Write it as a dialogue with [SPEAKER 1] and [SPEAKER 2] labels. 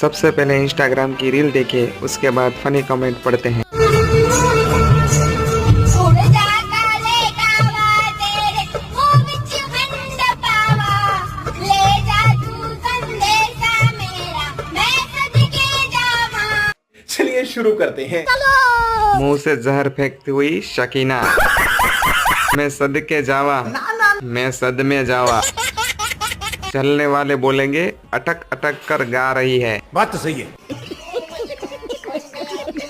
[SPEAKER 1] सबसे पहले इंस्टाग्राम की रील देखे, उसके बाद फनी कमेंट पढ़ते हैं।
[SPEAKER 2] चलिए शुरू करते हैं।
[SPEAKER 1] मुंह से जहर फेंकती हुई शकीना, मैं सदके जावा, मैं सद में जावा। चलने वाले बोलेंगे अटक अटक कर गा रही है।
[SPEAKER 2] बात तो सही है।